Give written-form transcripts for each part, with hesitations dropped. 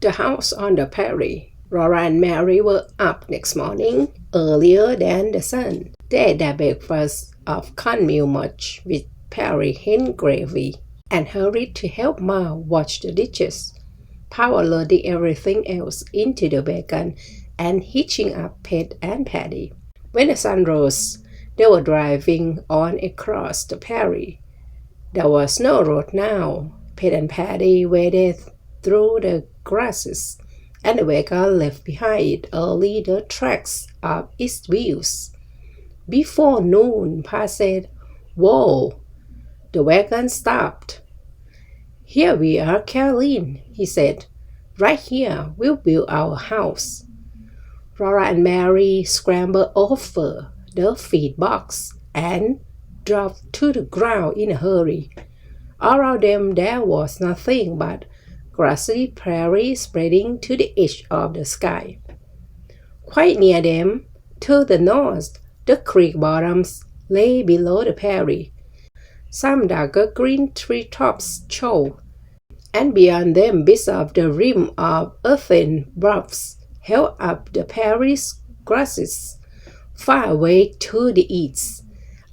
The house on the prairie. Laura and Mary were up next morning, earlier than the sun. They ate their breakfast of cornmeal mush with prairie hen gravy and hurried to help Ma wash the dishes. Pa loading everything else into the wagon and hitching up Pet and Patty. When the sun rose, they were driving on across the prairie. There was no road now. Pet and Patty waded through the grasses, and the wagon left behind it only the tracks of its wheels. Before noon, Pa said, "Whoa!" The wagon stopped. "Here we are, Caroline," he said. "Right here we'll build our house." Laura and Mary scrambled over the feed box and dropped to the ground in a hurry. Around them there was nothing but grassy prairie spreading to the edge of the sky. Quite near them, to the north, the creek bottoms lay below the prairie. Some darker green treetops showed, and beyond them bits of the rim of earthen bluffs held up the prairie's grasses. Far away to the east,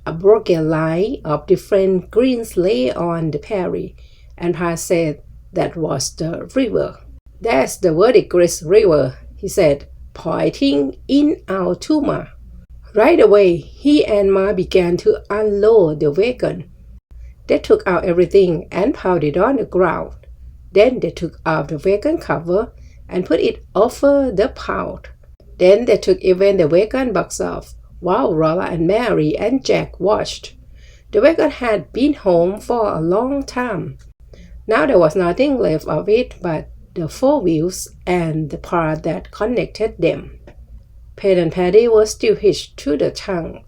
a broken line of different greens lay on the prairie, and Pa said that was the river. "That's the Verdigris River," he said, pointing in out to Ma. Right away, he and Ma began to unload the wagon. They took out everything and piled it on the ground. Then they took off the wagon cover and put it over the pile. Then they took even the wagon box off, while Laura and Mary and Jack watched. The wagon had been home for a long time. Now there was nothing left of it but the four wheels and the part that connected them. Pet and Patty were still hitched to the trunk.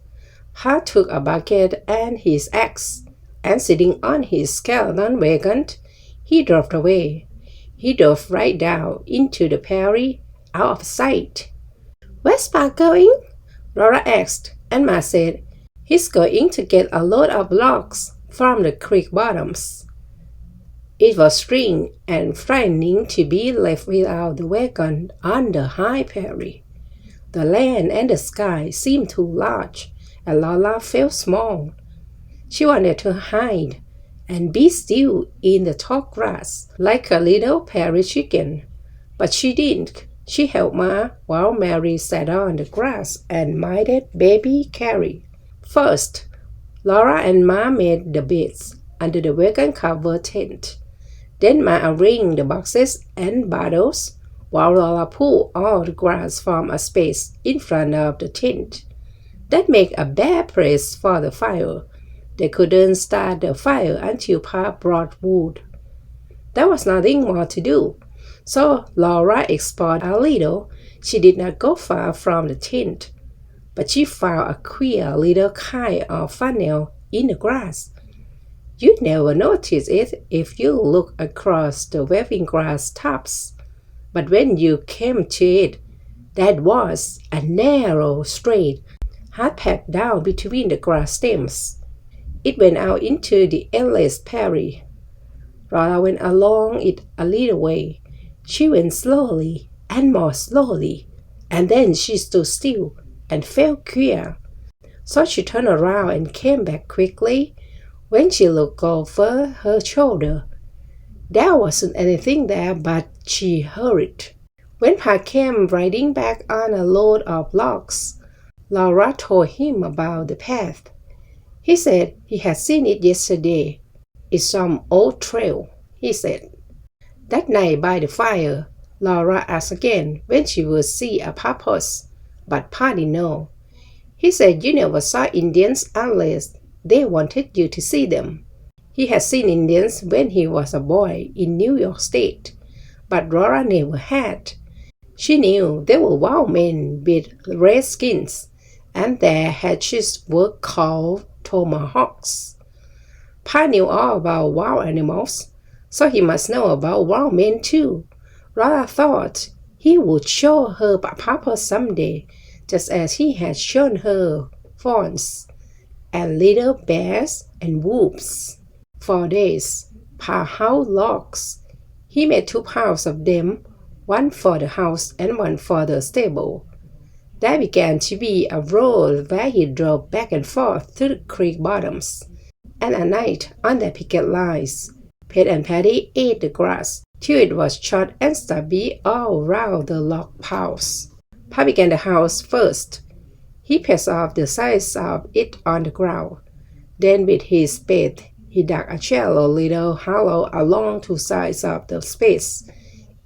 Pa took a bucket and his axe, and sitting on his skeleton wagon, he drove away. He drove right down into the prairie, out of sight. "Where's Pa going?" Laura asked, and Ma said, "He's going to get a load of logs from the creek bottoms." It was strange and frightening to be left without the wagon on the high prairie. The land and the sky seemed too large, and Laura felt small. She wanted to hide and be still in the tall grass like a little prairie chicken, but she didn't. She helped Ma while Mary sat on the grass and minded baby Carrie. First, Laura and Ma made the beds under the wagon-covered tent. Then Ma arranged the boxes and bottles, while Laura pulled all the grass from a space in front of the tent. That made a bad place for the fire. They couldn't start the fire until Pa brought wood. There was nothing more to do, so Laura explored a little. She did not go far from the tent, but she found a queer little kind of funnel in the grass. You'd never notice it if you look across the waving grass tops. But when you came to it, that was a narrow, straight, hard path down between the grass stems. It went out into the endless prairie. Laura went along it a little way. She went slowly and more slowly, and then she stood still and felt queer. So she turned around and came back quickly. When she looked over her shoulder, there wasn't anything there, but she hurried. When Pa came riding back on a load of logs, Laura told him about the path. He said he had seen it yesterday. "It's some old trail," he said. That night by the fire, Laura asked again when she would see a purpose, but Pa didn't know. He said you never saw Indians unless they wanted you to see them. He had seen Indians when he was a boy in New York State, but Laura never had. She knew they were wild men with red skins, and their hatchets were called tomahawks. Pa knew all about wild animals, so he must know about wild men too. Laura thought he would show her Papa someday, just as he had shown her fawns and little bears and wolves. For days, Pa hauled logs. He made 2 piles of them, one for the house and one for the stable. There began to be a road where he drove back and forth to the creek bottoms, and at night on their picket lines, Pet and Patty ate the grass till it was short and stubby all round the log piles. Pa began the house first. He paced off the sides of it on the ground. Then with his spade, he dug a shallow little hollow along two sides of the space.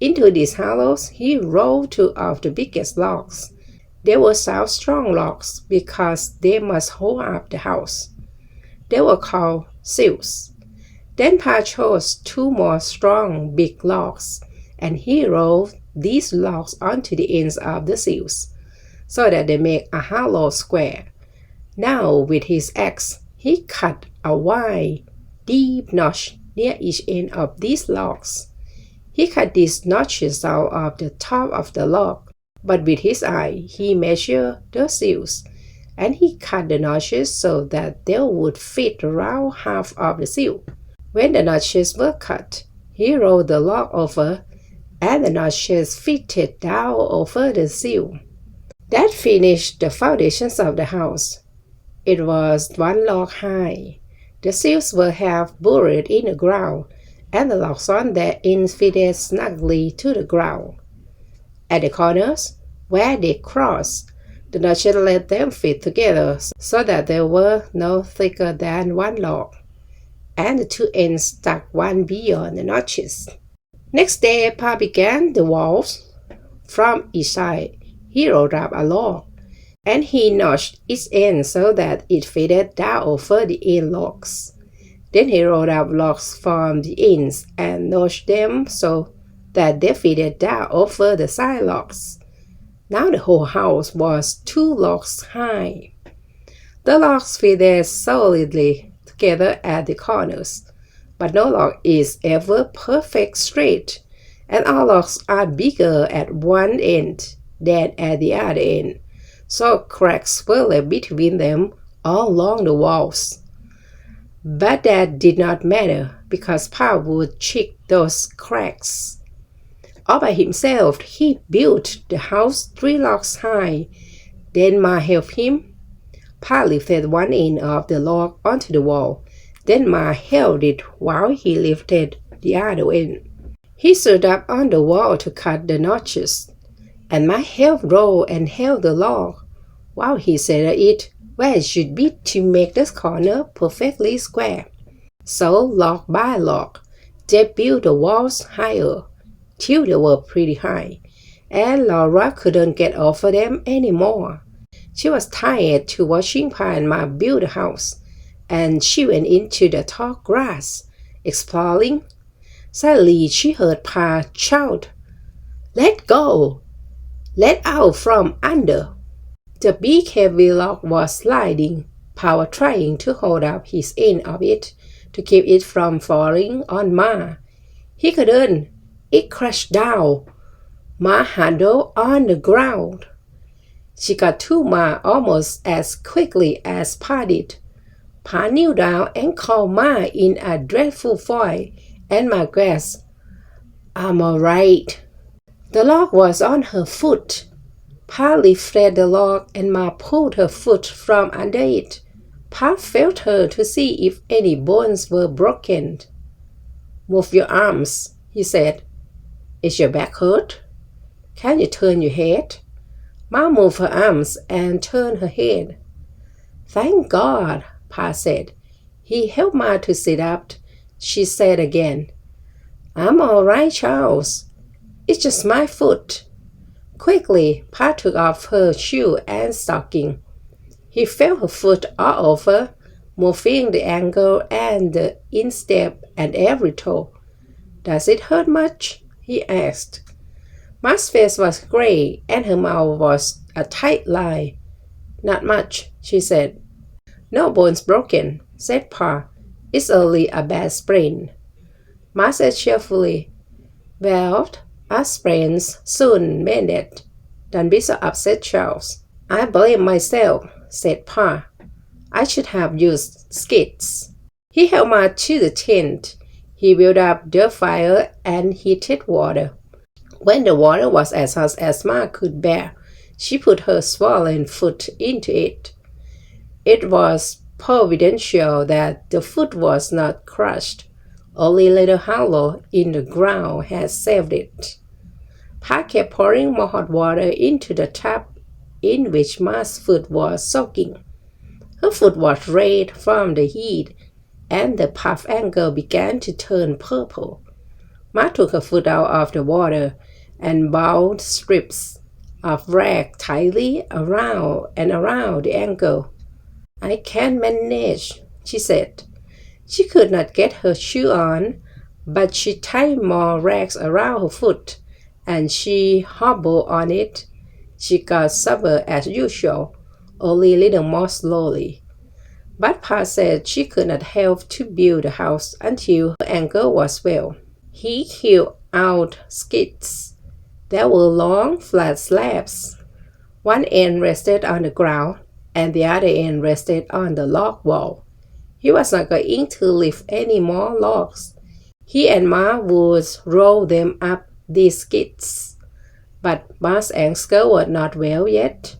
Into these hollows he rolled two of the biggest logs. They were stout, strong logs because they must hold up the house. They were called sills. Then Pa chose two more strong, big logs, and he rolled these logs onto the ends of the sills, so that they make a hollow square. Now with his axe, he cut a wide, deep notch near each end of these logs. He cut these notches out of the top of the log, but with his eye he measured the sills, and he cut the notches so that they would fit around half of the sill. When the notches were cut, he rolled the log over, and the notches fitted down over the sill. That finished the foundations of the house. It was one log high. The sills were half buried in the ground, and the logs on their ends fitted snugly to the ground. At the corners, where they crossed, the notches let them fit together so that they were no thicker than one log, and the two ends stuck one beyond the notches. Next day, Pa began the walls. From each side, he rolled up a log, and he notched its end so that it fitted down over the end logs. Then he rolled up logs from the ends and notched them so that they fitted down over the side logs. Now the whole house was 2 logs high. The logs fitted solidly together at the corners, but no log is ever perfect straight, and all logs are bigger at one end than at the other end, so cracks were left between them all along the walls. But that did not matter, because Pa would check those cracks. All by himself, he built the house 3 logs high. Then Ma helped him. Pa lifted one end of the log onto the wall. Then Ma held it while he lifted the other end. He stood up on the wall to cut the notches, and Ma helped roll and held the log while he set it where it should be to make the corner perfectly square. So log by log, they built the walls higher till they were pretty high, and Laura couldn't get over them anymore. She was tired to watching Pa and Ma build the house, and she went into the tall grass, exploring. Suddenly she heard Pa shout, "Let go! Let out from under!" The big heavy log was sliding. Pa was trying to hold up his end of it to keep it from falling on Ma. He couldn't. It crashed down. Ma handled on the ground. She got to Ma almost as quickly as Pa did. Pa kneeled down and called Ma in a dreadful voice, and Ma gasped, "I'm all right." The log was on her foot. Pa lifted the log and Ma pulled her foot from under it. Pa felt her to see if any bones were broken. "Move your arms," he said. "Is your back hurt? Can you turn your head?" Ma moved her arms and turned her head. "Thank God," Pa said. He helped Ma to sit up. She said again, "I'm all right, Charles. It's just my foot." Quickly, Pa took off her shoe and stocking. He felt her foot all over, moving the ankle and the instep and every toe. "Does it hurt much?" he asked. Ma's face was gray and her mouth was a tight line. "Not much," she said. "No bones broken," said Pa. "It's only a bad sprain." Ma said cheerfully, "Well, our sprains soon mended. Don't be so upset, Charles." "I blame myself," said Pa. "I should have used skates." He helped Ma to the tent. He built up the fire and heated water. When the water was as hot as Ma could bear, she put her swollen foot into it. It was providential that the foot was not crushed. Only a little hollow in the ground had saved it. Pa kept pouring more hot water into the tub in which Ma's foot was soaking. Her foot was red from the heat, and the puff ankle began to turn purple. Ma took her foot out of the water and bound strips of rag tightly around and around the ankle. "I can manage," she said. She could not get her shoe on, but she tied more rags around her foot, and she hobbled on it. She got supper as usual, only a little more slowly. But Pa said she could not help to build the house until her ankle was well. He hewed out skids. There were long, flat slabs. One end rested on the ground, and the other end rested on the log wall. He was not going to lift any more logs. He and Ma would roll them up these skids. But Ma's ankle was not well yet.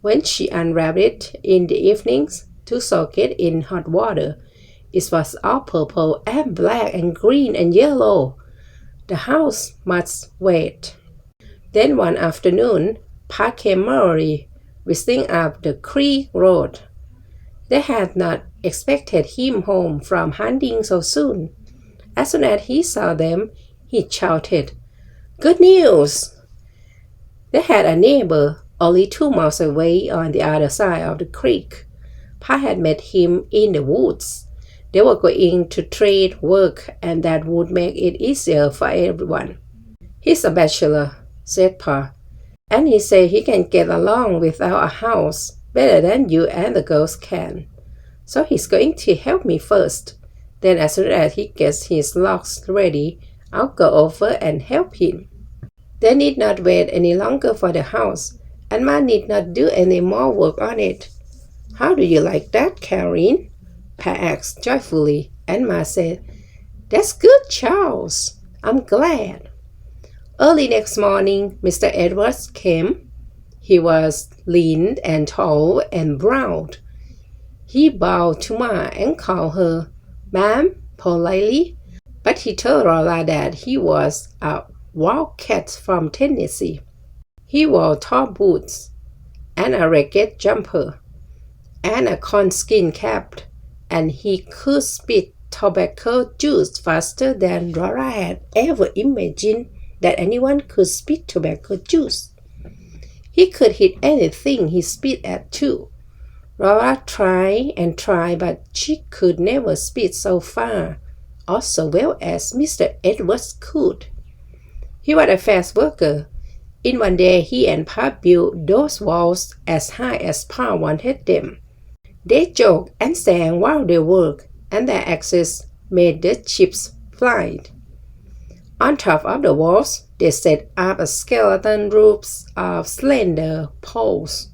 When she unwrapped it in the evenings to soak it in hot water, it was all purple and black and green and yellow. The house must wait. Then one afternoon, Pa came early, whistling up the creek road. They had not expected him home from hunting so soon. As soon as he saw them, he shouted, "Good news!" They had a neighbor only 2 miles away on the other side of the creek. Pa had met him in the woods. They were going to trade work, and that would make it easier for everyone. "He's a bachelor," said Pa, "and he said he can get along without a house better than you and the girls can. So he's going to help me first. Then as soon as he gets his logs ready, I'll go over and help him." They need not wait any longer for the house, and Ma need not do any more work on it. "How do you like that, Karen?" Pa asked joyfully, and Ma said, "That's good, Charles. I'm glad." Early next morning, Mr. Edwards came. He was lean and tall and brown. He bowed to Ma and called her "Ma'am" politely, but he told Laura that he was a wildcat from Tennessee. He wore tall boots and a ragged jumper and a cornskin cap, and he could spit tobacco juice faster than Laura had ever imagined that anyone could spit tobacco juice. He could hit anything he spit at too. Laura tried and tried, but she could never spit so far or so well as Mr. Edwards could. He was a fast worker. In one day, he and Pa built those walls as high as Pa wanted them. They joked and sang while they worked, and their axes made the chips fly. On top of the walls, they set up a skeleton roofs of slender poles.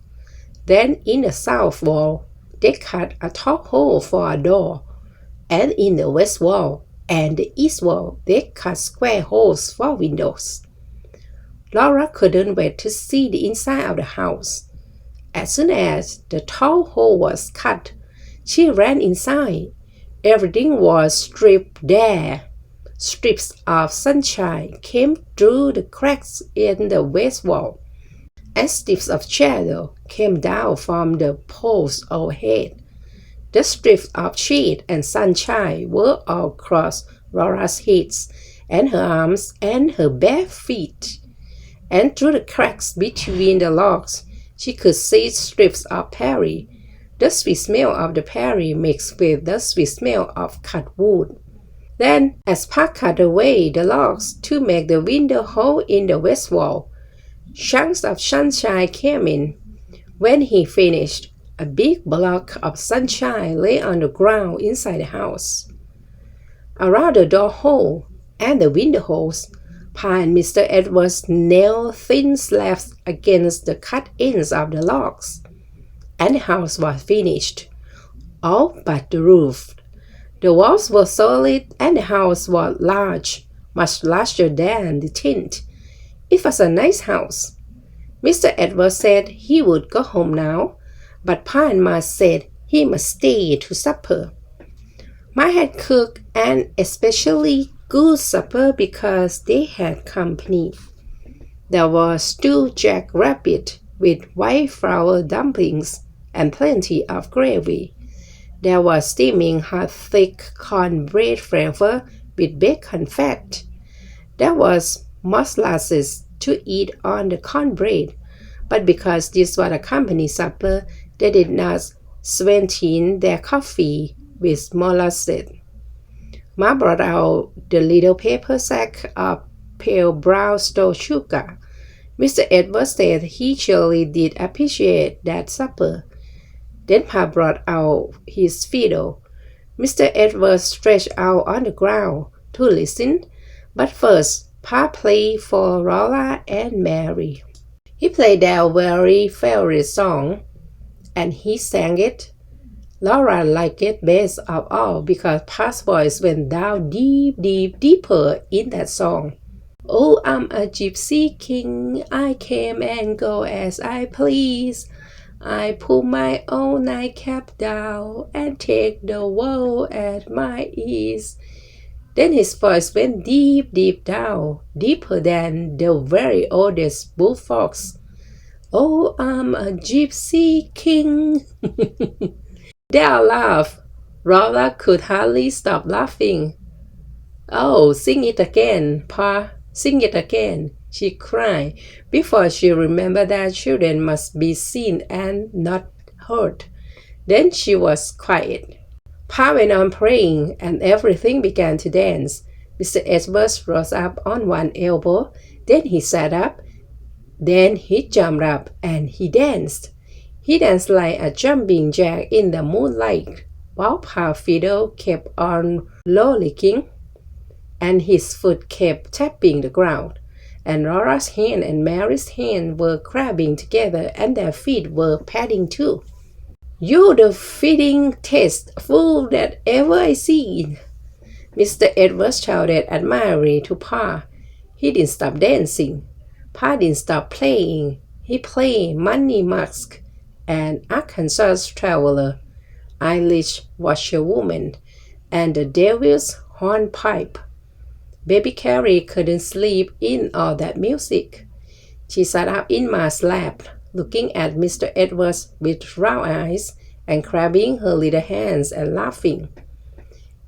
Then in the south wall, they cut a tall hole for a door, and in the west wall and the east wall, they cut square holes for windows. Laura couldn't wait to see the inside of the house. As soon as the tall hole was cut, she ran inside. Everything was stripped there. Strips of sunshine came through the cracks in the west wall, and strips of shadow came down from the poles overhead. The strips of shade and sunshine were all across Laura's head and her arms and her bare feet. And through the cracks between the logs, she could see strips of Prairie. The sweet smell of the Prairie mixed with the sweet smell of cut wood. Then, as Pa cut away the logs to make the window hole in the west wall, chunks of sunshine came in. When he finished, a big block of sunshine lay on the ground inside the house. Around the door hole and the window holes, Pa and Mr. Edwards nailed thin slabs against the cut ends of the logs, and the house was finished, all but the roof. The walls were solid and the house was large, much larger than the tent. It was a nice house. Mr. Edwards said he would go home now, but Pa and Ma said he must stay to supper. Ma had cooked an especially good supper because they had company. There was stewed jackrabbit with white flour dumplings and plenty of gravy. There was steaming hot thick cornbread flavor with bacon fat. There was molasses to eat on the cornbread, but because this was a company supper, they did not sweeten their coffee with molasses. Ma brought out the little paper sack of pale brown stone sugar. Mr. Edwards said he surely did appreciate that supper. Then Pa brought out his fiddle. Mr. Edwards stretched out on the ground to listen, but first Pa played for Laura and Mary. He played their very favorite song, and he sang it. Laura liked it best of all because Pa's voice went down deeper in that song. Oh, I'm a gypsy king, I came and go as I please. I pull my own nightcap down and take the world at my ease. Then his voice went deep down, deeper than the very oldest bullfrogs. Oh, I'm a gypsy king. They all laughed. Laura could hardly stop laughing. Oh, sing it again, Pa, sing it again, she cried, before she remembered that children must be seen and not heard. Then she was quiet. Pa went on praying, and everything began to dance. Mr. Edwards rose up on one elbow, then he sat up, then he jumped up, and he danced. He danced like a jumping jack in the moonlight, while Pa's fiddle kept on rollicking, and his foot kept tapping the ground, and Laura's hand and Mary's hand were grabbing together, and their feet were patting too. "You're the fittest fool that ever I seen," Mr. Edwards shouted admiringly to Pa. He didn't stop dancing. Pa didn't stop playing. He played Money Musk and Arkansas Traveler, Irish Washerwoman, and the Devil's Hornpipe. Baby Carrie couldn't sleep in all that music. She sat up in Ma's lap, looking at Mr. Edwards with round eyes and clapping her little hands and laughing.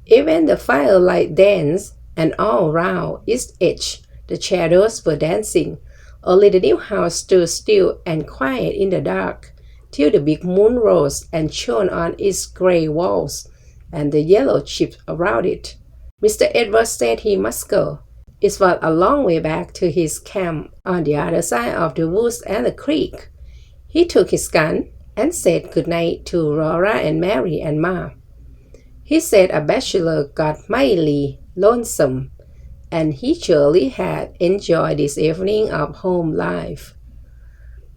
Even the firelight danced, and all round its edge the shadows were dancing. Only the new house stood still and quiet in the dark, till the big moon rose and shone on its gray walls and the yellow chips around it. Mr. Edwards said he must go. It was a long way back to his camp on the other side of the woods and the creek. He took his gun and said good night to Laura and Mary and Ma. He said a bachelor got mightily lonesome, and he surely had enjoyed this evening of home life.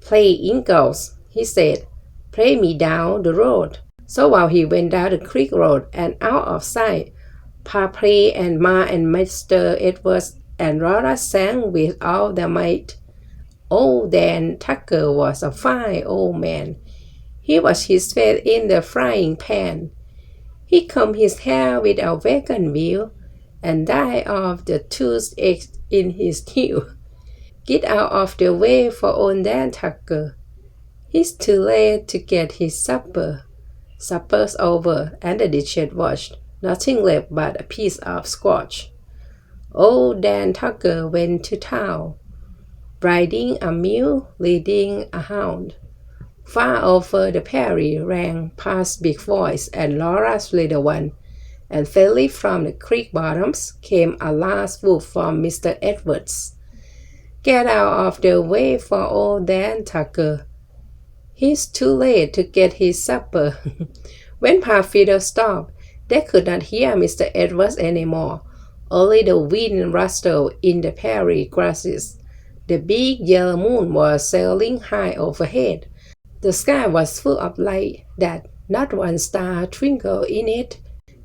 "Play Ingalls," he said. "Play me down the road." So while he went down the creek road and out of sight, Pa played and Ma and Mr. Edwards and Laura sang with all their might. Old Dan Tucker was a fine old man. He washed his face in the frying pan. He combed his hair with a wagon wheel and died off the toothache in his heel. Get out of the way for old Dan Tucker. It's too late to get his supper. Supper's over and the dishes washed. Nothing left but a piece of squash. Old Dan Tucker went to town, riding a mule, leading a hound. Far over the prairie rang Pa's big voice and Laura's little one, and faintly from the creek bottoms came a last whoop from Mr. Edwards. "Get out of the way for old Dan Tucker. It's too late to get his supper." When Pa's fiddle stopped, they could not hear Mr. Edwards anymore. Only the wind rustled in the prairie grasses. The big yellow moon was sailing high overhead. The sky was full of light that not one star twinkled in it,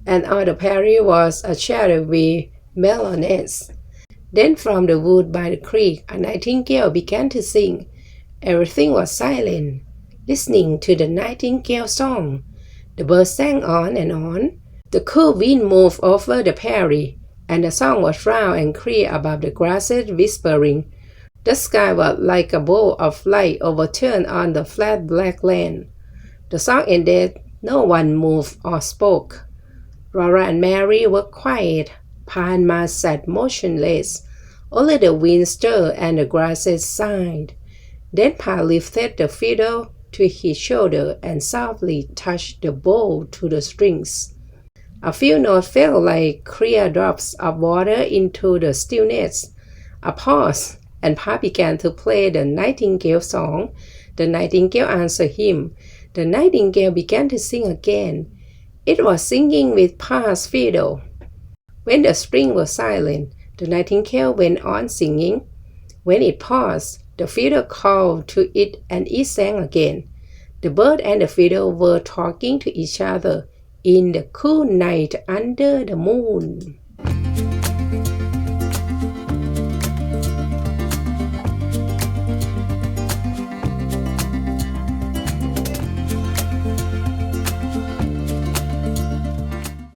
and all the prairie was a shadowy mellowness. Then from the wood by the creek, a nightingale began to sing. Everything was silent, listening to the nightingale song. The bird sang on and on. The cool wind moved over the prairie, and the song was round and clear above the grasses, whispering. The sky was like a bowl of light overturned on the flat black land. The song ended. No one moved or spoke. Laura and Mary were quiet. Pa and Ma sat motionless. Only the wind stirred and the grasses sighed. Then Pa lifted the fiddle to his shoulder and softly touched the bow to the strings. A few notes fell like clear drops of water into the stillness. A pause, and Pa began to play the nightingale song. The nightingale answered him. The nightingale began to sing again. It was singing with Pa's fiddle. When the string was silent, the nightingale went on singing. When it paused, the fiddle called to it and it sang again. The bird and the fiddle were talking to each other in the cool night under the moon.